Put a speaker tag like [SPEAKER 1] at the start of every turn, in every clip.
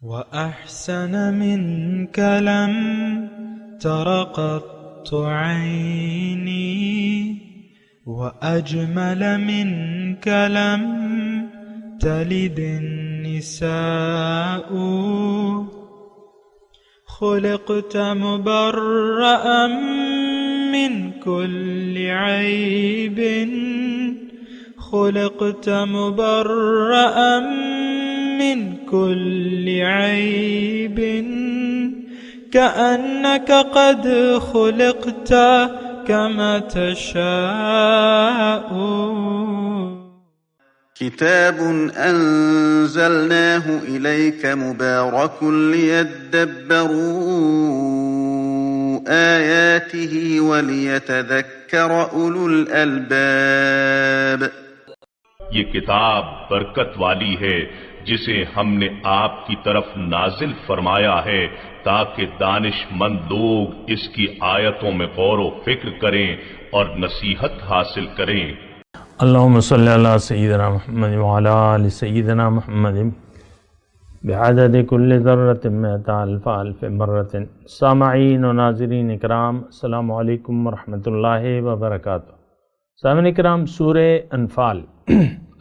[SPEAKER 1] وأحسن منك لم تر قط عيني وأجمل منك لم تلد النساء خلقت مبرأ من كل عيب خلقت مبرأ من كل عيب كأنك قد خلقت كما تشاء.
[SPEAKER 2] كتاب أنزلناه إليك مبارك ليدبروا آياته وليتذكر أولو الألباب.
[SPEAKER 3] یہ کتاب برکت والی ہے جسے ہم نے آپ کی طرف نازل فرمایا ہے تاکہ دانش مند لوگ اس کی آیتوں میں غور و فکر کریں اور نصیحت حاصل کریں.
[SPEAKER 4] اللہم صلی علی سیدنا محمد وعلی آل سیدنا محمد بعدد کل ذرۃ مئۃ الف الف مرۃ. سامعین و ناظرین اکرام، السلام علیکم ورحمۃ اللہ وبرکاتہ. سامعین اکرام، سورہ انفال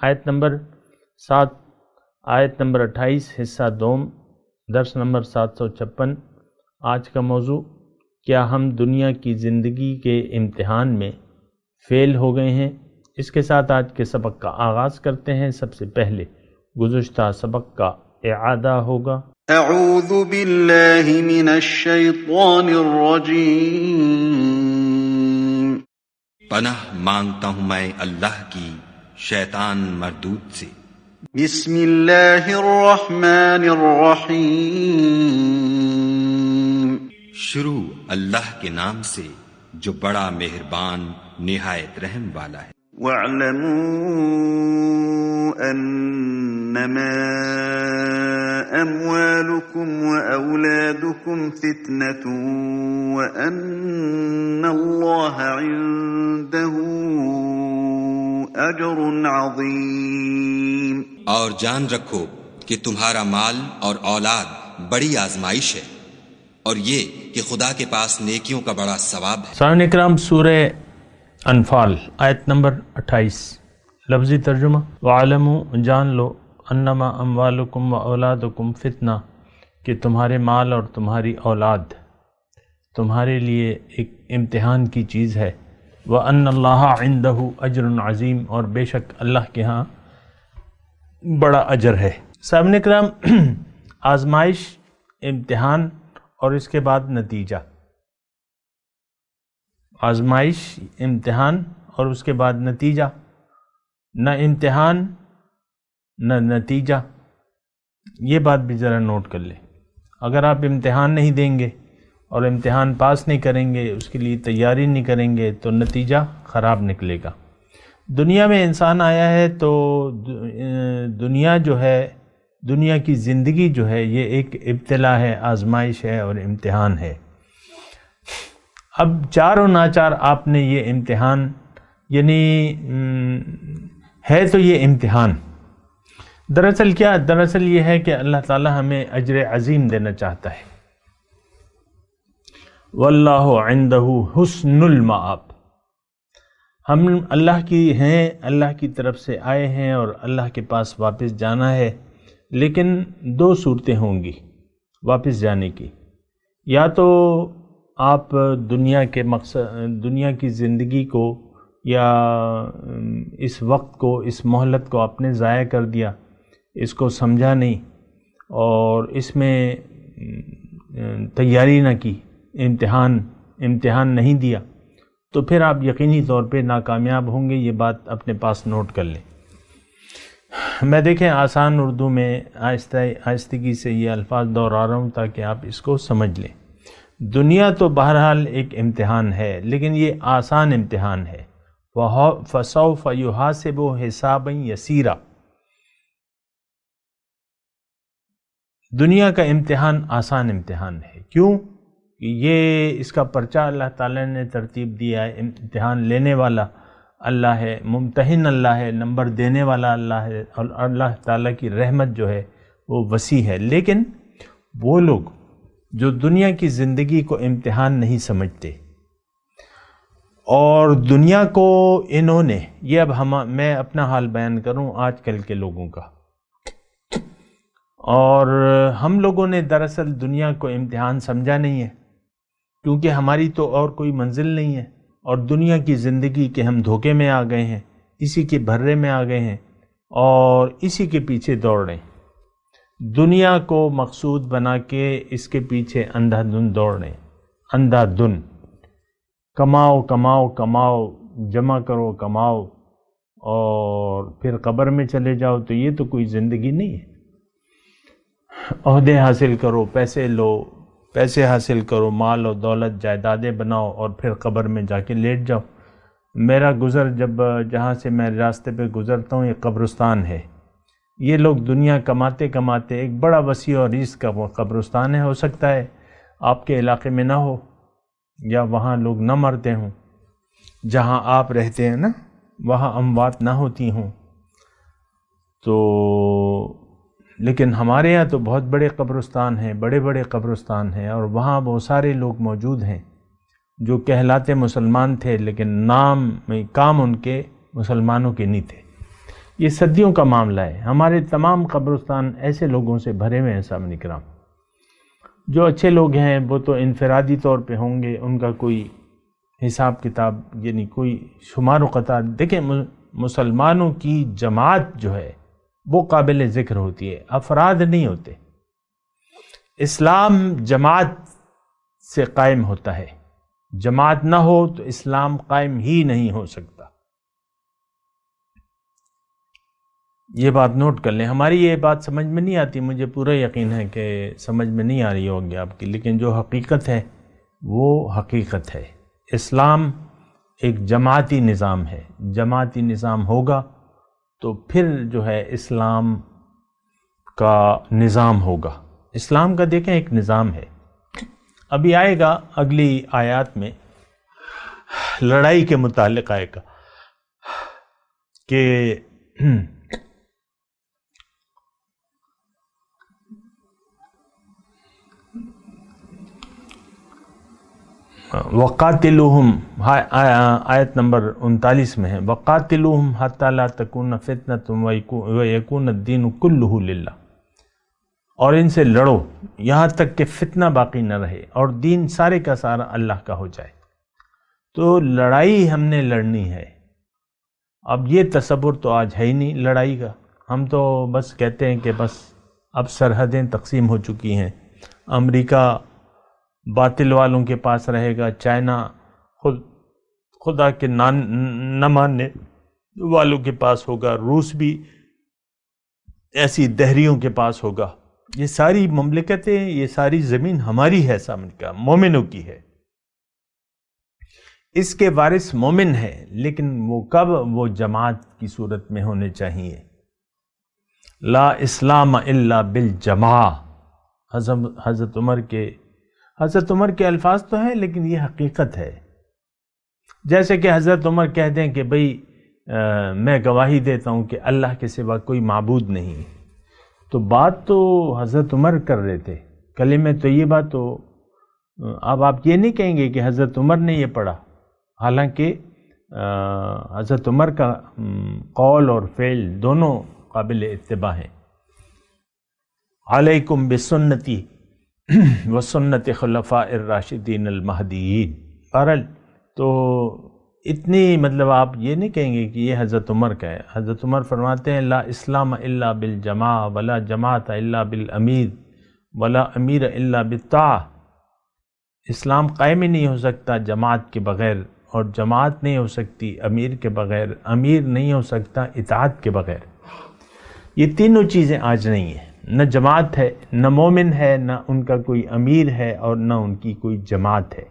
[SPEAKER 4] آیت نمبر 7، آیت نمبر 28، حصہ دوم، درس نمبر 756. آج کا موضوع: کیا ہم دنیا کی زندگی کے امتحان میں فیل ہو گئے ہیں؟ اس کے ساتھ آج کے سبق کا آغاز کرتے ہیں. سب سے پہلے گزشتہ سبق کا اعادہ ہوگا.
[SPEAKER 2] اعوذ باللہ من الشیطان الرجیم.
[SPEAKER 5] پناہ مانگتا ہوں میں اللہ کی شیطان مردود سے.
[SPEAKER 2] بسم اللہ الرحمن الرحیم.
[SPEAKER 5] شروع اللہ کے نام سے جو بڑا مہربان نہایت رحم والا ہے.
[SPEAKER 2] وَاعْلَمُوا أَنَّمَا أَمْوَالُكُمْ وَأَوْلَادُكُمْ فِتْنَةٌ وَأَنَّ اللَّهَ عِندَهُ أَجْرٌ عَظِيمٌ.
[SPEAKER 5] اور جان رکھو کہ تمہارا مال اور اولاد بڑی آزمائش ہے، اور یہ کہ خدا کے پاس نیکیوں کا بڑا ثواب ہے.
[SPEAKER 4] سامعین اکرام، سورہ انفال آیت نمبر 28. لفظی ترجمہ: وَعَلَمُوا، جان لو، انما اموالکم و اولادکم فتنہ، کہ تمہارے مال اور تمہاری اولاد تمہارے لیے ایک امتحان کی چیز ہے. وَأَنَّ اللَّهَ عِندَهُ أَجْرٌ عَظِيمٌ، اور بے شک اللہ کے ہاں بڑا اجر ہے. سامعین اکرام، آزمائش، امتحان اور اس کے بعد نتیجہ. آزمائش، امتحان اور اس کے بعد نتیجہ. نہ امتحان نہ نتیجہ، یہ بات بھی ذرا نوٹ کر لیں. اگر آپ امتحان نہیں دیں گے اور امتحان پاس نہیں کریں گے، اس کے لیے تیاری نہیں کریں گے، تو نتیجہ خراب نکلے گا. دنیا میں انسان آیا ہے تو دنیا جو ہے، دنیا کی زندگی جو ہے، یہ ایک ابتلا ہے، آزمائش ہے اور امتحان ہے. اب چار و ناچار آپ نے یہ امتحان، یعنی ہے تو یہ امتحان دراصل کیا؟ دراصل یہ ہے کہ اللہ تعالی ہمیں اجر عظیم دینا چاہتا ہے. واللہ عندہ حسن المآب. ہم اللہ کی ہیں، اللہ کی طرف سے آئے ہیں اور اللہ کے پاس واپس جانا ہے. لیکن دو صورتیں ہوں گی واپس جانے کی. یا تو آپ دنیا کے مقصد، دنیا کی زندگی کو یا اس وقت کو، اس مہلت کو آپ نے ضائع کر دیا، اس کو سمجھا نہیں اور اس میں تیاری نہ کی، امتحان نہیں دیا، تو پھر آپ یقینی طور پہ ناکامیاب ہوں گے. یہ بات اپنے پاس نوٹ کر لیں. میں دیکھیں آسان اردو میں آہستگی سے یہ الفاظ دہرا رہا ہوں تاکہ آپ اس کو سمجھ لیں. دنیا تو بہرحال ایک امتحان ہے، لیکن یہ آسان امتحان ہے. فَسَوْفَ يُحَاسَبُ حِسَابًا يَسِيرًا. دنیا کا امتحان آسان امتحان ہے. کیوں؟ یہ اس کا پرچہ اللہ تعالیٰ نے ترتیب دیا ہے. امتحان لینے والا اللہ ہے، ممتحن اللہ ہے، نمبر دینے والا اللہ ہے، اور اللہ تعالیٰ کی رحمت جو ہے وہ وسیع ہے. لیکن وہ لوگ جو دنیا کی زندگی کو امتحان نہیں سمجھتے، اور دنیا کو انہوں نے، یہ اب میں اپنا حال بیان کروں آج کل کے لوگوں کا، اور ہم لوگوں نے دراصل دنیا کو امتحان سمجھا نہیں ہے، کیونکہ ہماری تو اور کوئی منزل نہیں ہے، اور دنیا کی زندگی کے ہم دھوکے میں آ گئے ہیں، اسی کے بھرے میں آ گئے ہیں اور اسی کے پیچھے دوڑ رہے ہیں، دنیا کو مقصود بنا کے اس کے پیچھے اندھا دھن دوڑ رہے ہیں، اندھا دھن، کماؤ کماؤ کماؤ، جمع کرو کماؤ، اور پھر قبر میں چلے جاؤ، تو یہ تو کوئی زندگی نہیں ہے۔ عہدے حاصل کرو، پیسے لو، پیسے حاصل کرو، مال و دولت جائیدادیں بناؤ، اور پھر قبر میں جا کے لیٹ جاؤ۔ میرا گزر جہاں سے میں راستے پہ گزرتا ہوں، یہ قبرستان ہے۔ یہ لوگ دنیا کماتے کماتے، ایک بڑا وسیع اور عریض کا قبرستان ہے، ہو سکتا ہے آپ کے علاقے میں نہ ہو، یا وہاں لوگ نہ مرتے ہوں، جہاں آپ رہتے ہیں نا وہاں اموات نہ ہوتی ہوں، تو لیکن ہمارے یہاں تو بہت بڑے قبرستان ہیں، بڑے بڑے قبرستان ہیں، اور وہاں وہ سارے لوگ موجود ہیں جو کہلاتے مسلمان تھے، لیکن نام میں کام ان کے مسلمانوں کے نہیں تھے۔ یہ صدیوں کا معاملہ ہے۔ ہمارے تمام قبرستان ایسے لوگوں سے بھرے ہوئے ہیں سامنے کرام۔ جو اچھے لوگ ہیں وہ تو انفرادی طور پہ ہوں گے، ان کا کوئی حساب کتاب یعنی کوئی شمار و قطار۔ دیکھیں مسلمانوں کی جماعت جو ہے وہ قابل ذکر ہوتی ہے، افراد نہیں ہوتے۔ اسلام جماعت سے قائم ہوتا ہے، جماعت نہ ہو تو اسلام قائم ہی نہیں ہو سکتا۔ یہ بات نوٹ کر لیں۔ ہماری یہ بات سمجھ میں نہیں آتی، مجھے پورا یقین ہے کہ سمجھ میں نہیں آ رہی ہوگی آپ کی، لیکن جو حقیقت ہے وہ حقیقت ہے۔ اسلام ایک جماعتی نظام ہے، جماعتی نظام ہوگا تو پھر جو ہے اسلام کا نظام ہوگا۔ اسلام کا دیکھیں ایک نظام ہے، ابھی آئے گا اگلی آیات میں لڑائی کے متعلق آئے گا کہ وَقَاتِلُوهُمْ، آیت نمبر 39 میں ہے، وَقَاتِلُوهُمْ حَتَّى لَا تَكُونَ فِتْنَةٌ وَيَكُونَ الدِّينُ كُلُّهُ لِلَّهِ، اور ان سے لڑو یہاں تک کہ فتنہ باقی نہ رہے اور دین سارے کا سارا اللہ کا ہو جائے۔ تو لڑائی ہم نے لڑنی ہے۔ اب یہ تصور تو آج ہے ہی نہیں لڑائی کا، ہم تو بس کہتے ہیں کہ بس اب سرحدیں تقسیم ہو چکی ہیں، امریکہ باطل والوں کے پاس رہے گا، چائنا خدا کے نہ ماننے والوں کے پاس ہوگا، روس بھی ایسی دہریوں کے پاس ہوگا۔ یہ ساری مملکتیں، یہ ساری زمین ہماری ہے، سامنے کا مومنوں کی ہے، اس کے وارث مومن ہے، لیکن وہ کب؟ وہ جماعت کی صورت میں ہونے چاہیے۔ لا اسلام الا بالجماع، حضرت عمر کے الفاظ تو ہیں، لیکن یہ حقیقت ہے۔ جیسے کہ حضرت عمر کہہ دیں کہ بھئی میں گواہی دیتا ہوں کہ اللہ کے سوا کوئی معبود نہیں، تو بات تو حضرت عمر کر رہے تھے، کلمہ طیبہ تو اب آپ یہ نہیں کہیں گے کہ حضرت عمر نے یہ پڑھا، حالانکہ حضرت عمر کا قول اور فعل دونوں قابل اتباع ہیں۔ علیکم بسنتی وسنت خلفاء الراشدین المہدیین۔ بہرحال تو اتنی مطلب آپ یہ نہیں کہیں گے کہ یہ حضرت عمر کا ہے۔ حضرت عمر فرماتے ہیں لا اسلام الا بالجماع ولا جماعت الا بالامیر ولا امیر الا بالطاعہ، اسلام قائم ہی نہیں ہو سکتا جماعت کے بغیر، اور جماعت نہیں ہو سکتی امیر کے بغیر، امیر نہیں ہو سکتا اطاعت کے بغیر۔ یہ تینوں چیزیں آج نہیں ہیں، نہ جماعت ہے، نہ مومن ہے، نہ ان کا کوئی امیر ہے، اور نہ ان کی کوئی جماعت ہے۔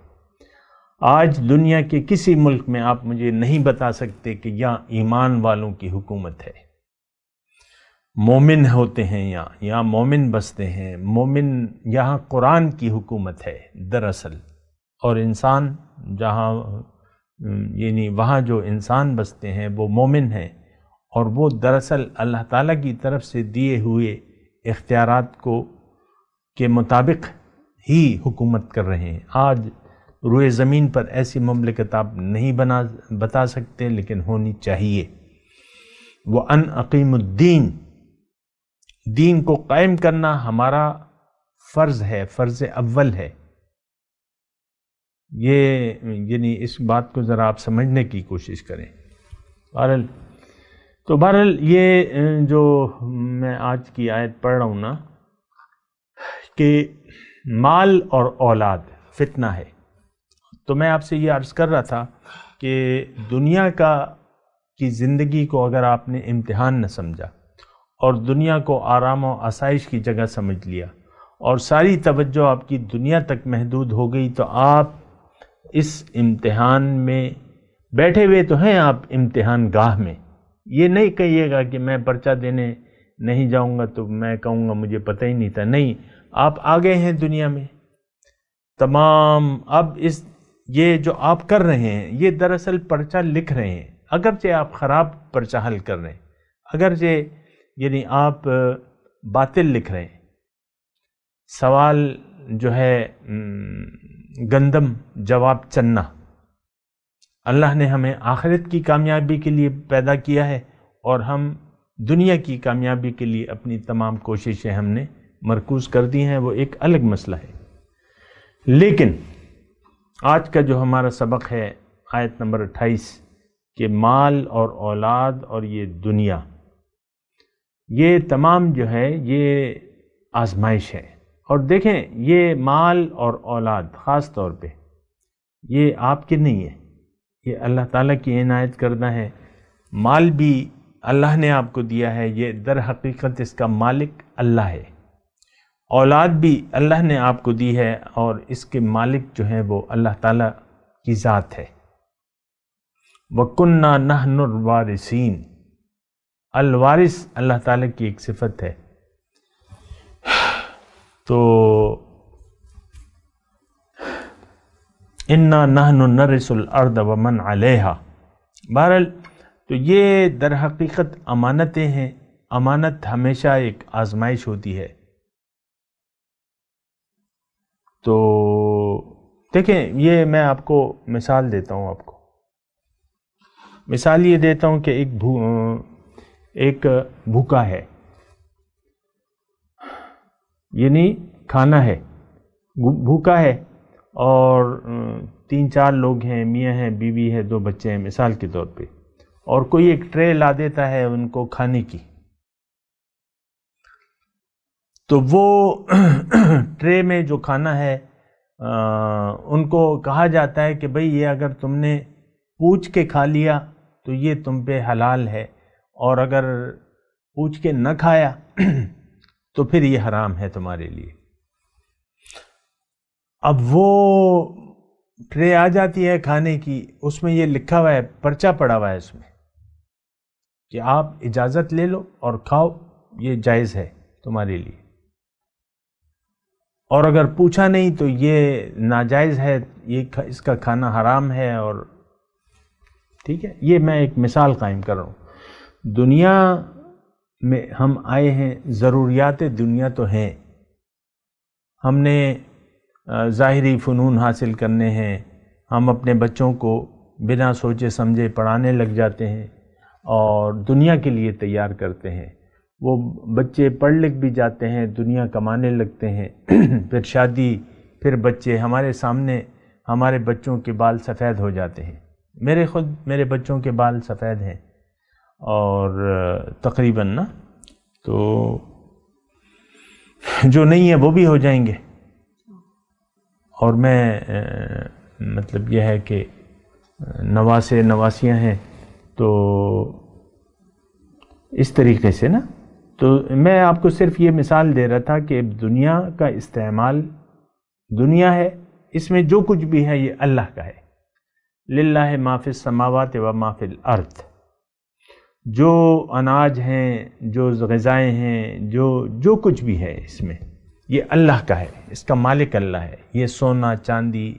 [SPEAKER 4] آج دنیا کے کسی ملک میں آپ مجھے نہیں بتا سکتے کہ یہاں ایمان والوں کی حکومت ہے، مومن ہوتے ہیں، یہاں مومن بستے ہیں، مومن، یہاں قرآن کی حکومت ہے دراصل، اور انسان جہاں یعنی وہاں جو انسان بستے ہیں وہ مومن ہیں، اور وہ دراصل اللہ تعالیٰ کی طرف سے دیے ہوئے اختیارات کے مطابق ہی حکومت کر رہے ہیں۔ آج روئے زمین پر ایسی مملکت آپ نہیں بتا سکتے، لیکن ہونی چاہیے۔ وَأَنْ أَقِيمُ الدِّينَ، دین کو قائم کرنا ہمارا فرض ہے، فرض اول ہے۔ یہ یعنی اس بات کو ذرا آپ سمجھنے کی کوشش کریں۔ بہرحال یہ جو میں آج کی آیت پڑھ رہا ہوں نا، کہ مال اور اولاد فتنہ ہے، تو میں آپ سے یہ عرض کر رہا تھا کہ دنیا کی زندگی کو اگر آپ نے امتحان نہ سمجھا اور دنیا کو آرام و آسائش کی جگہ سمجھ لیا اور ساری توجہ آپ کی دنیا تک محدود ہو گئی، تو آپ اس امتحان میں بیٹھے ہوئے تو ہیں، آپ امتحان گاہ میں۔ یہ نہیں کہیے گا کہ میں پرچہ دینے نہیں جاؤں گا تو میں کہوں گا مجھے پتہ ہی نہیں تھا، نہیں، آپ آ گئے ہیں دنیا میں تمام۔ اب یہ جو آپ کر رہے ہیں یہ دراصل پرچہ لکھ رہے ہیں، اگرچہ آپ خراب پرچہ حل کر رہے ہیں، اگرچہ یعنی آپ باطل لکھ رہے ہیں۔ سوال جو ہے گندم، جواب چنا۔ اللہ نے ہمیں آخرت کی کامیابی کے لیے پیدا کیا ہے اور ہم دنیا کی کامیابی کے لیے اپنی تمام کوششیں ہم نے مرکوز کر دی ہیں، وہ ایک الگ مسئلہ ہے۔ لیکن آج کا جو ہمارا سبق ہے آیت نمبر 28 کہ مال اور اولاد اور یہ دنیا، یہ تمام جو ہے یہ آزمائش ہے۔ اور دیکھیں یہ مال اور اولاد خاص طور پہ یہ آپ کے نہیں ہے، یہ اللہ تعالیٰ کی عنایت کردہ ہے۔ مال بھی اللہ نے آپ کو دیا ہے، یہ در حقیقت اس کا مالک اللہ ہے۔ اولاد بھی اللہ نے آپ کو دی ہے اور اس کے مالک جو ہیں وہ اللہ تعالیٰ کی ذات ہے۔ وَكُنَّا نَحْنُ الْوَارِثِينَ، الوارث اللہ تعالیٰ کی ایک صفت ہے۔ تو اِنَّا نَحْنُ نَرِثُ الْأَرْضَ وَمَنْ عَلَيْهَا، بہرحال تو یہ در حقیقت امانتیں ہیں۔ امانت ہمیشہ ایک آزمائش ہوتی ہے۔ تو دیکھیں یہ میں آپ کو مثال دیتا ہوں، آپ کو مثال یہ دیتا ہوں کہ ایک بھوکا ہے، یعنی کھانا ہے، بھوکا ہے، اور 3-4 لوگ ہیں، میاں ہیں، بیوی ہے، 2 بچے ہیں مثال کے طور پہ، اور کوئی ایک ٹرے لا دیتا ہے ان کو کھانے کی، تو وہ ٹرے میں جو کھانا ہے ان کو کہا جاتا ہے کہ بھئی یہ اگر تم نے پوچھ کے کھا لیا تو یہ تم پہ حلال ہے، اور اگر پوچھ کے نہ کھایا تو پھر یہ حرام ہے تمہارے لیے۔ اب وہ ٹرے آ جاتی ہے کھانے کی، اس میں یہ لکھا ہوا ہے، پرچہ پڑا ہوا ہے اس میں کہ آپ اجازت لے لو اور کھاؤ، یہ جائز ہے تمہارے لیے، اور اگر پوچھا نہیں تو یہ ناجائز ہے، یہ اس کا کھانا حرام ہے۔ اور ٹھیک ہے، یہ میں ایک مثال قائم کر رہا ہوں۔ دنیا میں ہم آئے ہیں، ضروریات دنیا تو ہیں، ہم نے ظاہری فنون حاصل کرنے ہیں، ہم اپنے بچوں کو بنا سوچے سمجھے پڑھانے لگ جاتے ہیں اور دنیا کے لیے تیار کرتے ہیں۔ وہ بچے پڑھ لکھ بھی جاتے ہیں، دنیا کمانے لگتے ہیں، پھر شادی، پھر بچے، ہمارے سامنے ہمارے بچوں کے بال سفید ہو جاتے ہیں۔ میرے بچوں کے بال سفید ہیں، اور تقریباً نا، تو جو نہیں ہے وہ بھی ہو جائیں گے۔ اور میں مطلب یہ ہے کہ نواسیاں ہیں، تو اس طریقے سے نا، تو میں آپ کو صرف یہ مثال دے رہا تھا کہ دنیا کا استعمال، دنیا ہے، اس میں جو کچھ بھی ہے یہ اللہ کا ہے۔ للہ ما فی السماوات و ما فی الارض، جو اناج ہیں، جو غذائیں ہیں، جو کچھ بھی ہے اس میں، یہ اللہ کا ہے، اس کا مالک اللہ ہے۔ یہ سونا چاندی،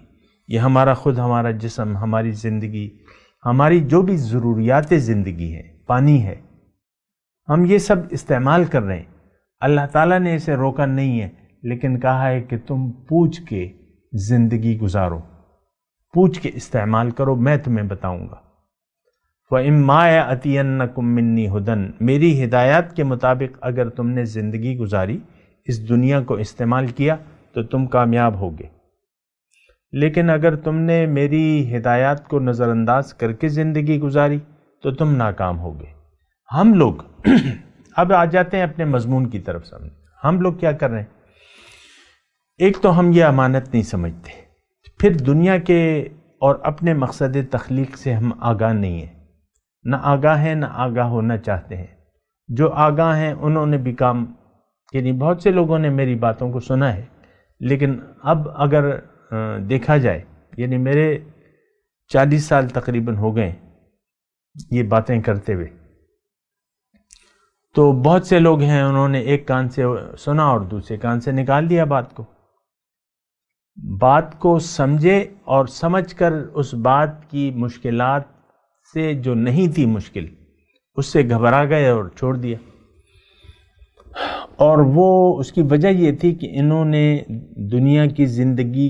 [SPEAKER 4] یہ ہمارا جسم، ہماری زندگی، ہماری جو بھی ضروریات زندگی ہیں، پانی ہے، ہم یہ سب استعمال کر رہے ہیں۔ اللہ تعالیٰ نے اسے روکا نہیں ہے، لیکن کہا ہے کہ تم پوچھ کے زندگی گزارو، پوچھ کے استعمال کرو، میں تمہیں بتاؤں گا۔ وَإِمَّا يَأْتِيَنَّكُم مِّنِّي هُدًى، میری ہدایات کے مطابق اگر تم نے زندگی گزاری، اس دنیا کو استعمال کیا تو تم کامیاب ہوگے، لیکن اگر تم نے میری ہدایات کو نظر انداز کر کے زندگی گزاری تو تم ناکام ہوگے۔ ہم لوگ اب آ جاتے ہیں اپنے مضمون کی طرف سامنے۔ ہم لوگ کیا کر رہے ہیں؟ ایک تو ہم یہ امانت نہیں سمجھتے، پھر دنیا کے اور اپنے مقصد تخلیق سے ہم آگاہ نہیں ہیں، نہ آگاہ ہیں نہ آگاہ ہونا چاہتے ہیں۔ جو آگاہ ہیں انہوں نے بھی کام، یعنی بہت سے لوگوں نے میری باتوں کو سنا ہے، لیکن اب اگر دیکھا جائے، یعنی میرے 40 سال تقریباً ہو گئے یہ باتیں کرتے ہوئے، تو بہت سے لوگ ہیں انہوں نے ایک کان سے سنا اور دوسرے کان سے نکال دیا بات کو سمجھے اور سمجھ کر اس بات کی مشکلات سے جو نہیں تھی مشکل، اس سے گھبرا گئے اور چھوڑ دیا۔ اور وہ اس کی وجہ یہ تھی کہ انہوں نے دنیا کی زندگی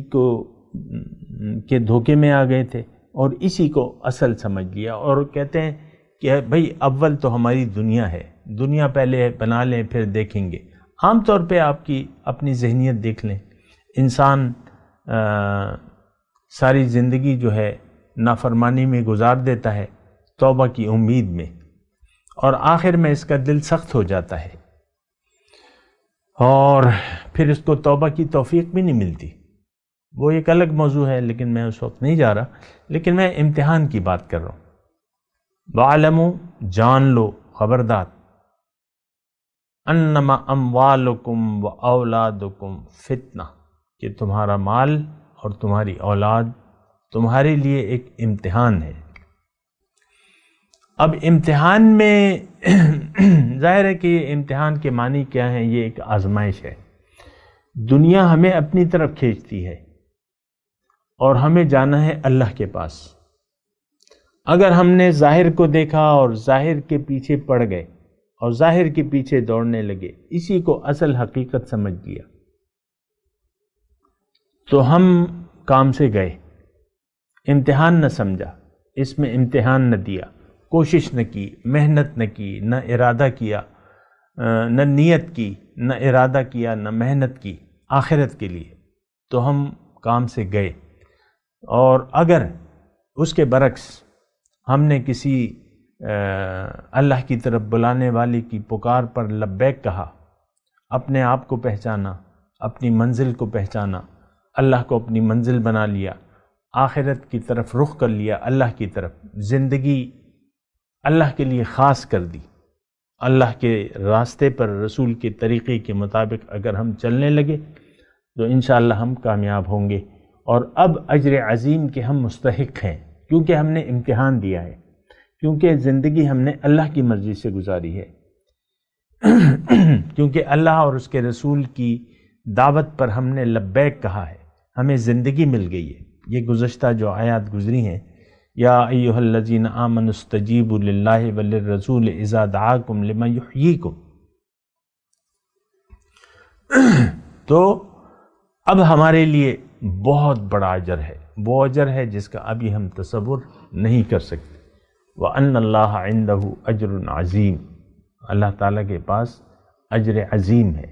[SPEAKER 4] کے دھوکے میں آ گئے تھے اور اسی کو اصل سمجھ لیا، اور کہتے ہیں کہ بھئی اول تو ہماری دنیا ہے، دنیا پہلے بنا لیں پھر دیکھیں گے۔ عام طور پہ آپ کی اپنی ذہنیت دیکھ لیں، انسان ساری زندگی جو ہے نافرمانی میں گزار دیتا ہے توبہ کی امید میں، اور آخر میں اس کا دل سخت ہو جاتا ہے اور پھر اس کو توبہ کی توفیق بھی نہیں ملتی۔ وہ ایک الگ موضوع ہے، لیکن میں اس وقت نہیں جا رہا، لیکن میں امتحان کی بات کر رہا ہوں۔ وَعَلَمُوا، جان لو، خبردار، انما اموالکم و اولادکم فتنہ، کہ تمہارا مال اور تمہاری اولاد تمہارے لیے ایک امتحان ہے۔ اب امتحان میں ظاہر ہے کہ یہ امتحان کے معنی کیا ہیں؟ یہ ایک آزمائش ہے۔ دنیا ہمیں اپنی طرف کھینچتی ہے اور ہمیں جانا ہے اللہ کے پاس۔ اگر ہم نے ظاہر کو دیکھا اور ظاہر کے پیچھے پڑ گئے اور ظاہر کے پیچھے دوڑنے لگے، اسی کو اصل حقیقت سمجھ لیا، تو ہم کام سے گئے، امتحان نہ سمجھا، اس میں امتحان نہ دیا، کوشش نہ کی، محنت نہ کی، نہ ارادہ کیا، نہ نیت کی، نہ ارادہ کیا، نہ محنت کی آخرت کے لیے، تو ہم کام سے گئے۔ اور اگر اس کے برعکس ہم نے کسی اللہ کی طرف بلانے والی کی پکار پر لبیک کہا، اپنے آپ کو پہچانا، اپنی منزل کو پہچانا، اللہ کو اپنی منزل بنا لیا، آخرت کی طرف رخ کر لیا، اللہ کی طرف، زندگی اللہ کے لیے خاص کر دی، اللہ کے راستے پر رسول کے طریقے کے مطابق اگر ہم چلنے لگے تو انشاءاللہ ہم کامیاب ہوں گے، اور اب اجر عظیم کے ہم مستحق ہیں، کیونکہ ہم نے امتحان دیا ہے، کیونکہ زندگی ہم نے اللہ کی مرضی سے گزاری ہے، کیونکہ اللہ اور اس کے رسول کی دعوت پر ہم نے لبیک کہا ہے، ہمیں زندگی مل گئی ہے۔ یہ گزشتہ جو آیات گزری ہیں، یا ایھا الذین آمنوا استجیبوا للہ وللرسول اذا دعاکم لما یحییکم، تو اب ہمارے لیے بہت بڑا اجر ہے، وہ اجر ہے جس کا ابھی ہم تصور نہیں کر سکتے۔ وَأَنَّ اللَّهَ عِندَهُ أَجْرٌ عَظِيمٌ، اللہ تعالیٰ کے پاس اجر عظیم ہے۔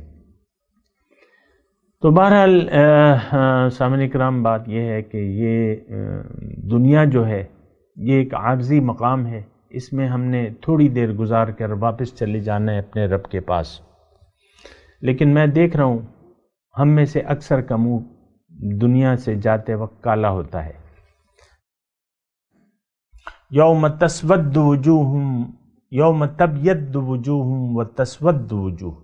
[SPEAKER 4] تو بہرحال سامعین کرام، بات یہ ہے کہ یہ دنیا جو ہے یہ ایک عارضی مقام ہے، اس میں ہم نے تھوڑی دیر گزار کر واپس چلے جانا ہے اپنے رب کے پاس، لیکن میں دیکھ رہا ہوں ہم میں سے اکثر کا منہ دنیا سے جاتے وقت کالا ہوتا ہے۔ یوم تسود وجوہم، یوم تبید وجوہم وتسود وجوہ،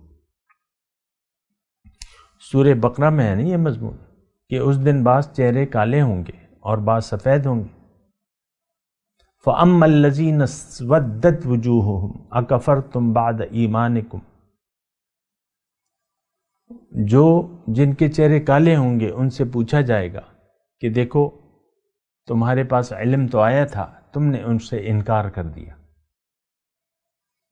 [SPEAKER 4] سورہ بقرہ میں ہے نا یہ مضمون، کہ اس دن بعض چہرے کالے ہوں گے اور بعض سفید ہوں گے۔ فَأَمَّا الَّذِينَ اسْوَدَّتْ وُجُوهُهُمْ أَكَفَرْتُمْ بَعْدَ إِيمَانِكُمْ، جو جن کے چہرے کالے ہوں گے ان سے پوچھا جائے گا کہ دیکھو تمہارے پاس علم تو آیا تھا، تم نے ان سے انکار کر دیا۔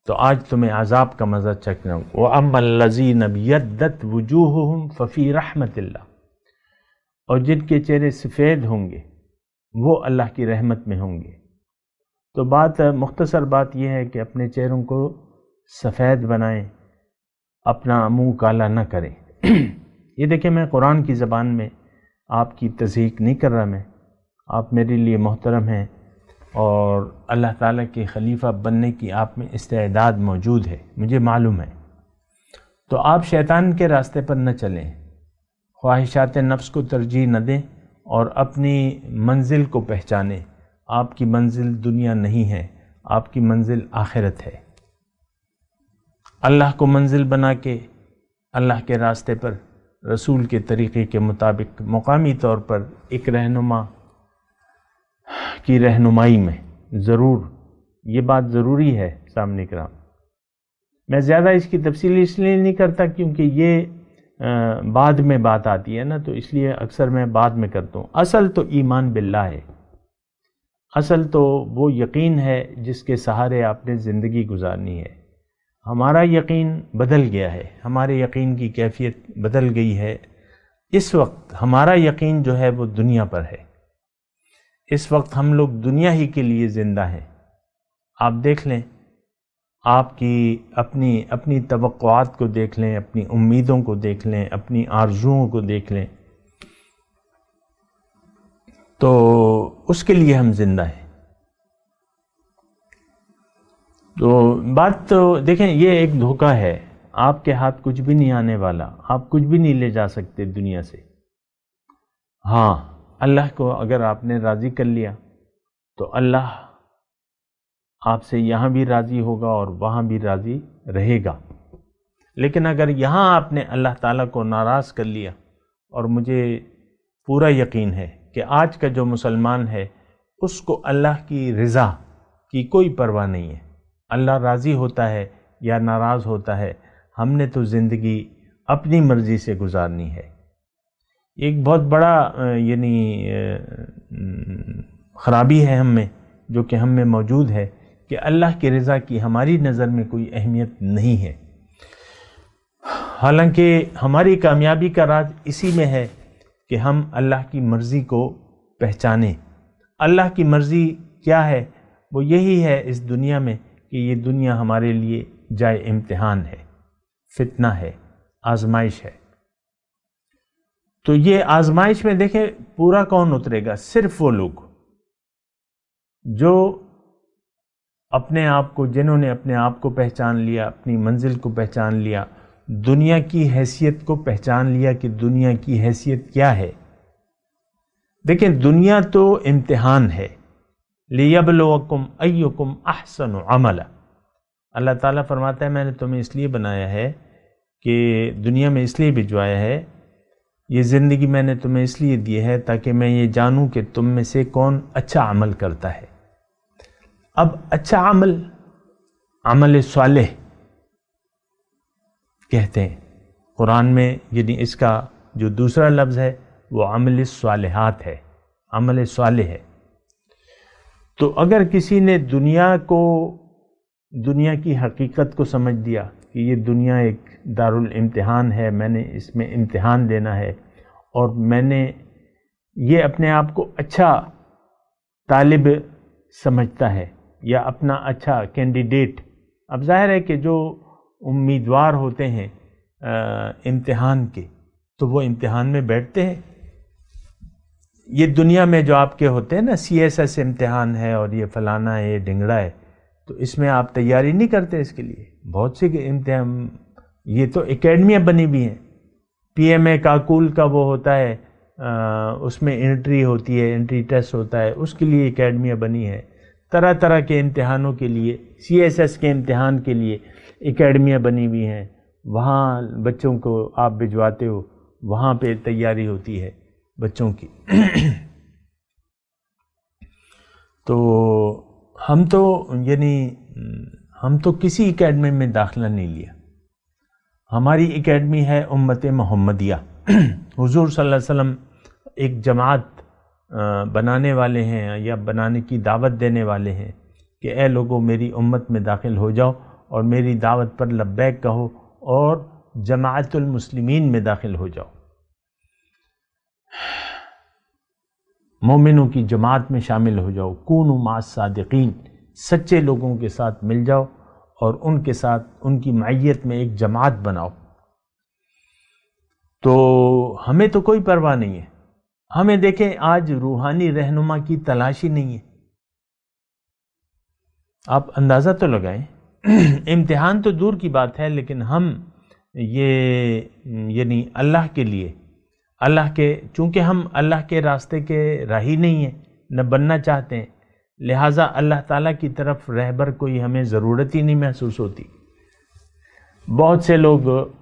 [SPEAKER 4] تو آج تمہیں عذاب کا مزہ چکھنا ہوگا۔ وَأَمَّا الَّذِينَ ابْيَضَّتْ وُجُوهُهُمْ فَفِي رَحْمَةِ اللَّهِ، اور جن کے چہرے سفید ہوں گے وہ اللہ کی رحمت میں ہوں گے۔ تو مختصر بات یہ ہے کہ اپنے چہروں کو سفید بنائیں، اپنا منہ کالا نہ کریں۔ یہ دیکھیں، میں قرآن کی زبان میں آپ کی تضحیق نہیں کر رہا، میں آپ میرے لیے محترم ہیں اور اللہ تعالیٰ کے خلیفہ بننے کی آپ میں استعداد موجود ہے، مجھے معلوم ہے۔ تو آپ شیطان کے راستے پر نہ چلیں، خواہشات نفس کو ترجیح نہ دیں اور اپنی منزل کو پہچانیں۔ آپ کی منزل دنیا نہیں ہے، آپ کی منزل آخرت ہے۔ اللہ کو منزل بنا کے اللہ کے راستے پر رسول کے طریقے کے مطابق مقامی طور پر ایک رہنما کی رہنمائی میں ضرور، یہ بات ضروری ہے سامنے کرام۔ میں زیادہ اس کی تفصیل اس لیے نہیں کرتا کیونکہ یہ بعد میں بات آتی ہے نا، تو اس لیے اکثر میں بعد میں کرتا ہوں۔ اصل تو ایمان باللہ ہے، اصل تو وہ یقین ہے جس کے سہارے آپ نے زندگی گزارنی ہے۔ ہمارا یقین بدل گیا ہے، ہمارے یقین کی کیفیت بدل گئی ہے۔ اس وقت ہمارا یقین جو ہے وہ دنیا پر ہے، اس وقت ہم لوگ دنیا ہی کے لیے زندہ ہیں۔ آپ دیکھ لیں، آپ کی اپنی توقعات کو دیکھ لیں، اپنی امیدوں کو دیکھ لیں، اپنی آرزوؤں کو دیکھ لیں، تو اس کے لیے ہم زندہ ہیں۔ تو بات تو دیکھیں، یہ ایک دھوکہ ہے، آپ کے ہاتھ کچھ بھی نہیں آنے والا، آپ کچھ بھی نہیں لے جا سکتے دنیا سے۔ ہاں، اللہ کو اگر آپ نے راضی کر لیا تو اللہ آپ سے یہاں بھی راضی ہوگا اور وہاں بھی راضی رہے گا۔ لیکن اگر یہاں آپ نے اللہ تعالیٰ کو ناراض کر لیا، اور مجھے پورا یقین ہے کہ آج کا جو مسلمان ہے اس کو اللہ کی رضا کی کوئی پرواہ نہیں ہے، اللہ راضی ہوتا ہے یا ناراض ہوتا ہے، ہم نے تو زندگی اپنی مرضی سے گزارنی ہے۔ ایک بہت بڑا خرابی ہے ہم میں، جو کہ ہم میں موجود ہے، کہ اللہ کی رضا کی ہماری نظر میں کوئی اہمیت نہیں ہے۔ حالانکہ ہماری کامیابی کا راز اسی میں ہے کہ ہم اللہ کی مرضی کو پہچانیں۔ اللہ کی مرضی کیا ہے؟ وہ یہی ہے اس دنیا میں کہ یہ دنیا ہمارے لیے جائے امتحان ہے، فتنہ ہے، آزمائش ہے۔ تو یہ آزمائش میں دیکھیں پورا کون اترے گا؟ صرف وہ لوگ جو اپنے آپ کو، جنہوں نے اپنے آپ کو پہچان لیا، اپنی منزل کو پہچان لیا، دنیا کی حیثیت کو پہچان لیا کہ دنیا کی حیثیت کیا ہے۔ دیکھیں، دنیا تو امتحان ہے، لِيَبْلُوَكُمْ أَيُّكُمْ أَحْسَنُ عَمَلًا۔ اللہ تعالیٰ فرماتا ہے میں نے تمہیں اس لیے بنایا ہے، کہ دنیا میں اس لیے بھجوایا ہے، یہ زندگی میں نے تمہیں اس لیے دی ہے تاکہ میں یہ جانوں کہ تم میں سے کون اچھا عمل کرتا ہے۔ اب اچھا عمل، عمل صالح کہتے ہیں قرآن میں، یعنی اس کا جو دوسرا لفظ ہے وہ عمل الصالحات ہے، عمل صالح ہے۔ تو اگر کسی نے دنیا کی حقیقت کو سمجھ دیا کہ یہ دنیا ایک دارالامتحان ہے، میں نے اس میں امتحان دینا ہے، اور میں نے یہ اپنے آپ کو اچھا طالب سمجھتا ہے یا اپنا اچھا کینڈیڈیٹ۔ اب ظاہر ہے کہ جو امیدوار ہوتے ہیں امتحان کے، تو وہ امتحان میں بیٹھتے ہیں۔ یہ دنیا میں جو آپ کے ہوتے ہیں نا، CSS امتحان ہے اور یہ فلانا ہے، یہ ڈنگڑا ہے، تو اس میں آپ تیاری نہیں کرتے اس کے لیے۔ بہت سے امتحان، یہ تو اکیڈمیاں بنی بھی ہیں، PMA کاکول کا وہ ہوتا ہے، اس میں انٹری ہوتی ہے، انٹری ٹیسٹ ہوتا ہے، اس کے لیے اکیڈمیاں بنی ہے۔ طرح طرح کے امتحانوں کے لیے، CSS کے امتحان کے لیے اکیڈمیاں بنی ہوئی ہیں، وہاں بچوں کو آپ بھجواتے ہو، وہاں پہ تیاری ہوتی ہے بچوں کی۔ تو ہم تو کسی اکیڈمی میں داخلہ نہیں لیا۔ ہماری اکیڈمی ہے امت محمدیہ۔ حضور صلی اللہ علیہ وسلم ایک جماعت بنانے والے ہیں یا بنانے کی دعوت دینے والے ہیں کہ اے لوگوں میری امت میں داخل ہو جاؤ اور میری دعوت پر لبیک کہو اور جماعت المسلمین میں داخل ہو جاؤ، مومنوں کی جماعت میں شامل ہو جاؤ، کونوا مع الصادقین، سچے لوگوں کے ساتھ مل جاؤ اور ان کے ساتھ ان کی معیت میں ایک جماعت بناؤ۔ تو ہمیں تو کوئی پرواہ نہیں ہے، ہمیں دیکھیں آج روحانی رہنما کی تلاش ہی نہیں ہے۔ آپ اندازہ تو لگائیں، امتحان تو دور کی بات ہے، لیکن ہم یعنی اللہ کے لیے، چونکہ ہم اللہ کے راستے کے راہی نہیں ہیں، نہ بننا چاہتے ہیں، لہٰذا اللہ تعالیٰ کی طرف رہبر کوئی ہمیں ضرورت ہی نہیں محسوس ہوتی۔ بہت سے لوگ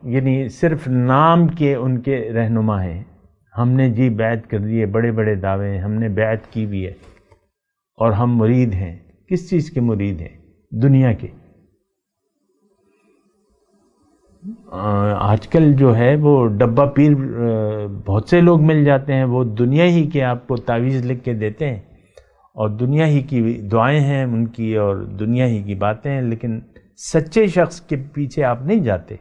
[SPEAKER 4] یعنی صرف نام کے ان کے رہنما ہیں، ہم نے جی بیعت کر دی ہے، بڑے بڑے دعوے ہیں، ہم نے بیعت کی بھی ہے اور ہم مرید ہیں۔ کس چیز کے مرید ہیں؟ دنیا کے۔ آج کل جو ہے وہ ڈبہ پیر بہت سے لوگ مل جاتے ہیں، وہ دنیا ہی کے آپ کو تعویذ لکھ کے دیتے ہیں اور دنیا ہی کی دعائیں ہیں ان کی اور دنیا ہی کی باتیں ہیں، لیکن سچے شخص کے پیچھے آپ نہیں جاتے۔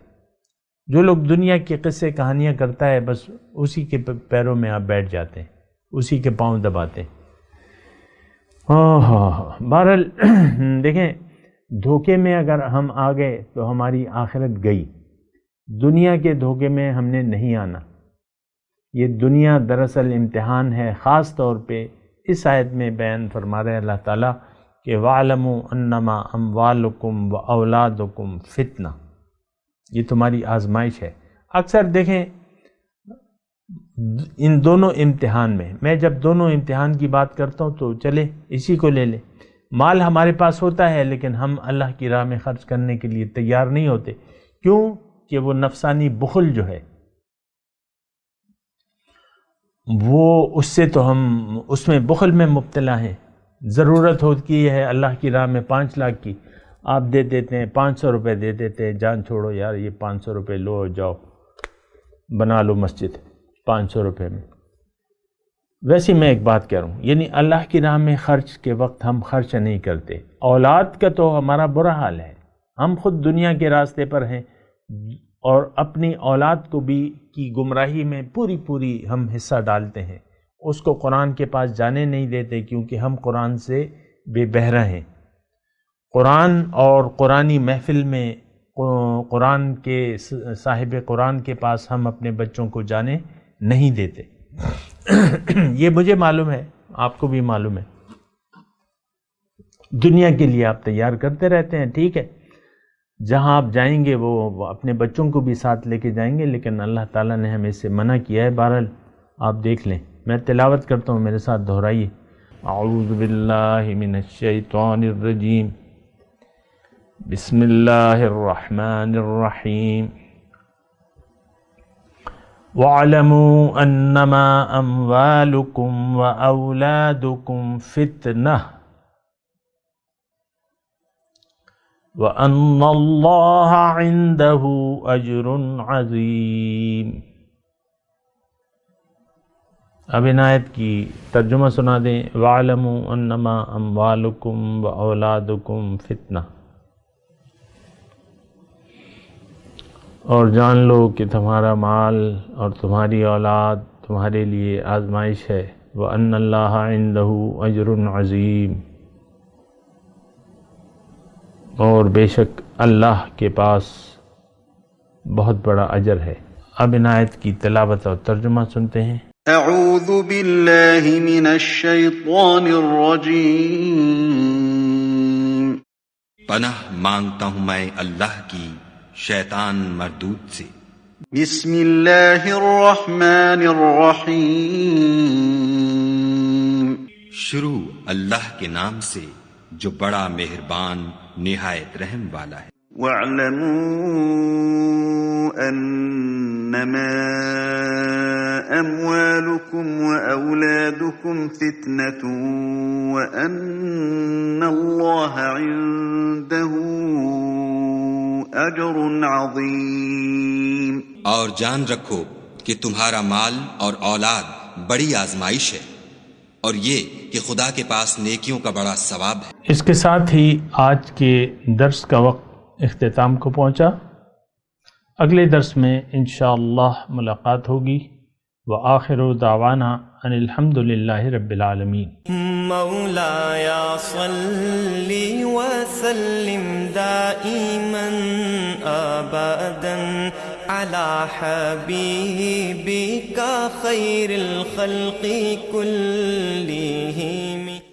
[SPEAKER 4] جو لوگ دنیا کے قصے کہانیاں کرتا ہے بس اسی کے پیروں میں آپ بیٹھ جاتے ہیں، اسی کے پاؤں دباتے ہیں۔ بہرحال دیکھیں، دھوکے میں اگر ہم آ گئے تو ہماری آخرت گئی، دنیا کے دھوکے میں ہم نے نہیں آنا۔ یہ دنیا دراصل امتحان ہے، خاص طور پہ اس آیت میں بیان فرما رہے اللہ تعالیٰ کہ وَاعْلَمُوا أَنَّمَا أَمْوَالُكُمْ وَأَوْلَادُكُمْ فِتْنَةٌ، یہ تمہاری آزمائش ہے۔ اکثر دیکھیں ان دونوں امتحان میں جب دونوں امتحان کی بات کرتا ہوں تو چلے اسی کو لے لیں۔ مال ہمارے پاس ہوتا ہے لیکن ہم اللہ کی راہ میں خرچ کرنے کے لیے تیار نہیں ہوتے، کیوں کہ وہ نفسانی بخل جو ہے وہ اس سے تو ہم اس میں بخل میں مبتلا ہیں۔ ضرورت ہوتی ہے اللہ کی راہ میں 5 لاکھ کی، آپ دے دیتے ہیں 500 روپے دے دیتے ہیں، جان چھوڑو یار یہ 500 روپے لو جاؤ بنا لو مسجد 500 روپے میں۔ ویسے میں ایک بات کہہ رہا ہوں، یعنی اللہ کی راہ میں خرچ کے وقت ہم خرچ نہیں کرتے۔ اولاد کا تو ہمارا برا حال ہے، ہم خود دنیا کے راستے پر ہیں اور اپنی اولاد کو بھی کی گمراہی میں پوری ہم حصہ ڈالتے ہیں، اس کو قرآن کے پاس جانے نہیں دیتے کیونکہ ہم قرآن سے بے بہرہ ہیں۔ قرآن اور قرآنی محفل میں قرآن کے صاحب قرآن کے پاس ہم اپنے بچوں کو جانے نہیں دیتے۔ یہ مجھے معلوم ہے، آپ کو بھی معلوم ہے۔ دنیا کے لیے آپ تیار کرتے رہتے ہیں، ٹھیک ہے، جہاں آپ جائیں گے وہ اپنے بچوں کو بھی ساتھ لے کے جائیں گے، لیکن اللہ تعالیٰ نے ہمیں اس سے منع کیا ہے۔ بہرحال آپ دیکھ لیں، میں تلاوت کرتا ہوں، میرے ساتھ دہرائیے۔ اعوذ باللہ من الشیطان الرجیم، بسم اللہ الرحمن الرحیم، وَاعْلَمُوا أَنَّمَا أَمْوَالُكُمْ وَأَوْلَادُكُمْ فِتْنَةٌ وَأَنَّ اللَّهَ عِندَهُ أَجْرٌ عَظِيمٌ۔ اب ان آیت کی ترجمہ سنا دیں۔ وَاعْلَمُوا أَنَّمَا أَمْوَالُكُمْ وَأَوْلَادُكُمْ فِتْنَةٌ، اور جان لو کہ تمہارا مال اور تمہاری اولاد تمہارے لیے آزمائش ہے۔ وَأَنَّ اللَّهَ عِندَهُ أَجْرٌ عَظِيمٌ، اور بے شک اللہ کے پاس بہت بڑا اجر ہے۔ اب ان آیت کی تلاوت اور ترجمہ سنتے ہیں۔
[SPEAKER 2] اعوذ باللہ من الشیطان الرجیم،
[SPEAKER 5] پناہ مانگتا ہوں میں اللہ کی شیطان مردود سے۔
[SPEAKER 2] بسم اللہ الرحمن الرحیم،
[SPEAKER 5] شروع اللہ کے نام سے جو بڑا مہربان نہایت رحم والا ہے۔
[SPEAKER 2] وَاعْلَمُوا أَنَّمَا أَمْوَالُكُمْ وَأَوْلَادُكُمْ فِتْنَةٌ وَأَنَّ اللَّهَ عِندَهُ أَجْرٌ عَظِيمٌ،
[SPEAKER 5] اور جان رکھو کہ تمہارا مال اور اولاد بڑی آزمائش ہے، اور یہ کہ خدا کے پاس نیکیوں کا بڑا ثواب ہے۔
[SPEAKER 4] اس کے ساتھ ہی آج کے درس کا وقت اختتام کو پہنچا۔ اگلے درس میں انشاءاللہ ملاقات ہوگی۔ وآخر دعوانا ان الحمد للہ رب العالمین۔
[SPEAKER 6] مولاي صل وسلم دائما ابدا على حبيبك خير الخلق كلهم